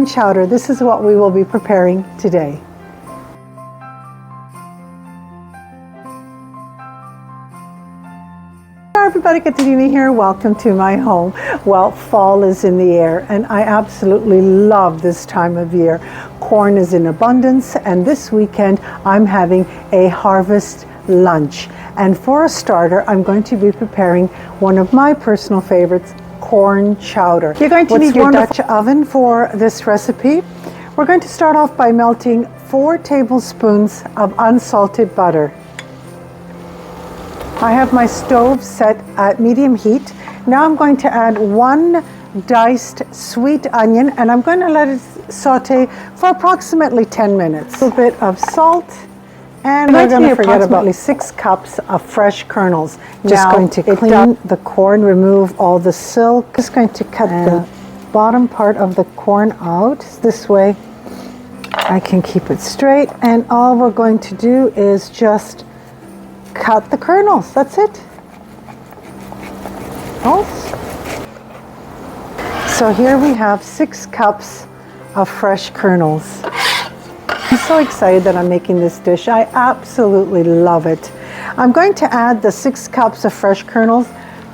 corn chowder. This is what we will be preparing today. Hi everybody, Katerina here. Welcome to my home. Well, fall is in the air and I absolutely love this time of year. Corn is in abundance and this weekend I'm having a harvest lunch. And for a starter, I'm going to be preparing one of my personal favorites, corn chowder. You're going to need your Dutch oven for this recipe. We're going to start off by melting 4 tablespoons of unsalted butter. I have my stove set at medium heat. Now I'm going to add 1 diced sweet onion and I'm going to let it saute for approximately 10 minutes. A little bit of salt and we're going to forget about 6 cups of fresh kernels. Just going to clean the corn, remove all the silk. Just going to cut the bottom part of the corn out. This way I can keep it straight, and all we're going to do is just cut the kernels. That's it. So here we have 6 cups of fresh kernels. I'm so excited that I'm making this dish. I absolutely love it. I'm going to add the 6 cups of fresh kernels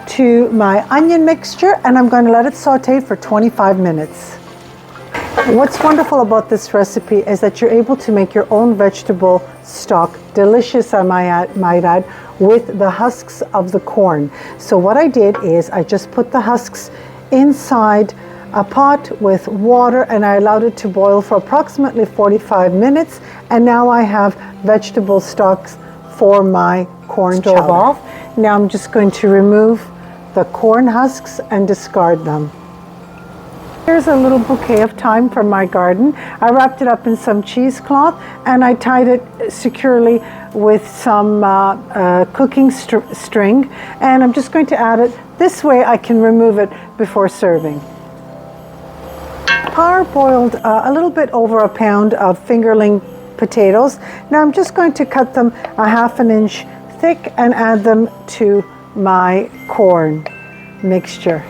to my onion mixture and I'm going to let it saute for 25 minutes. What's wonderful about this recipe is that you're able to make your own vegetable stock, delicious I might add, with the husks of the corn. So what I did is I just put the husks inside a pot with water and I allowed it to boil for approximately 45 minutes, and now I have vegetable stocks for my corn chowder. Off. Now I'm just going to remove the corn husks and discard them. Here's a little bouquet of thyme from my garden. I wrapped it up in some cheesecloth and I tied it securely with some cooking string, and I'm just going to add it. This way I can remove it before serving. Parboiled a little bit over a pound of fingerling potatoes. Now I'm just going to cut them a ½ inch thick and add them to my corn mixture.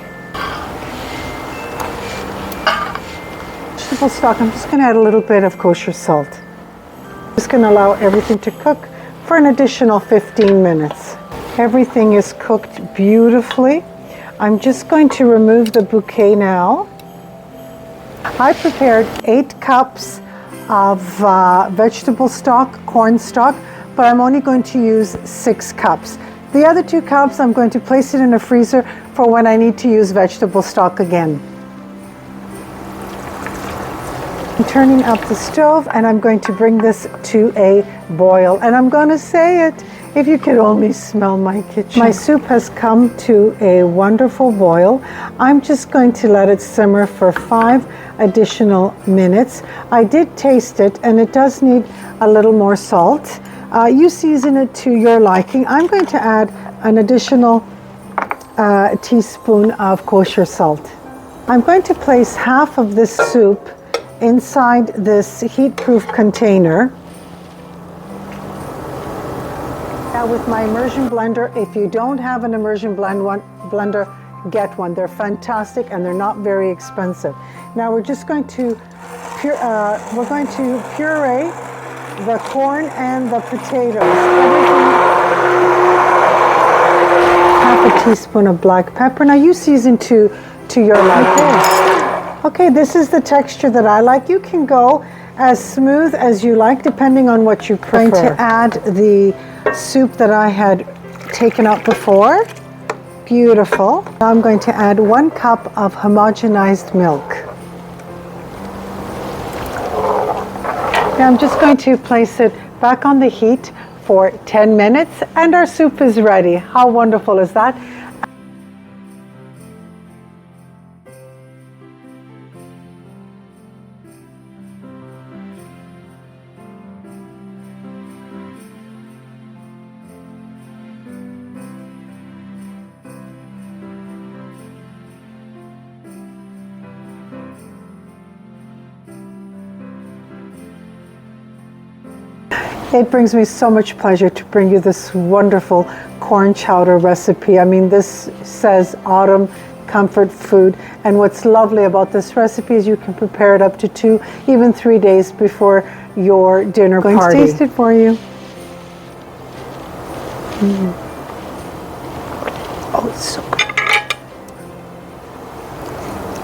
Vegetable stock, I'm just going to add a little bit of kosher salt. Just going to allow everything to cook for an additional 15 minutes. Everything is cooked beautifully. I'm just going to remove the bouquet now. I prepared 8 cups of vegetable stock, corn stock, but I'm only going to use 6 cups. The other 2 cups, I'm going to place it in a freezer for when I need to use vegetable stock again. I'm turning up the stove and I'm going to bring this to a boil. And I'm going to say it, if you could only smell my kitchen. My soup has come to a wonderful boil. I'm just going to let it simmer for 5 additional minutes. I did taste it and it does need a little more salt. You season it to your liking. I'm going to add an additional teaspoon of kosher salt. I'm going to place half of this soup inside this heat-proof container. Now with my immersion blender, if you don't have an immersion blender, get one. They're fantastic and they're not very expensive. Now we're just going to puree the corn and the potatoes. Half a teaspoon of black pepper. Now you season to your liking. Okay, this is the texture that I like. You can go as smooth as you like depending on what you prefer. I'm going to add the soup that I had taken out before. Beautiful. Now I'm going to add 1 cup of homogenized milk. Now I'm just going to place it back on the heat for 10 minutes and our soup is ready. How wonderful is that? It brings me so much pleasure to bring you this wonderful corn chowder recipe. I mean, this says autumn comfort food. And what's lovely about this recipe is you can prepare it up to 2, even 3 days before your dinner party. I'm going to taste it for you. Oh, it's so good.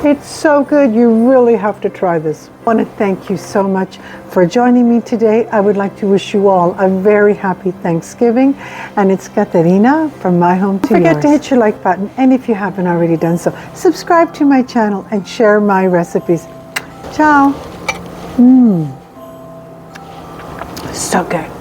It's so good. You really have to try this. I want to thank you so much for joining me today. I would like to wish you all a very happy Thanksgiving. And it's Katerina from My Home to Yours. Don't forget to hit your like button. And if you haven't already done so, subscribe to my channel and share my recipes. Ciao. So good.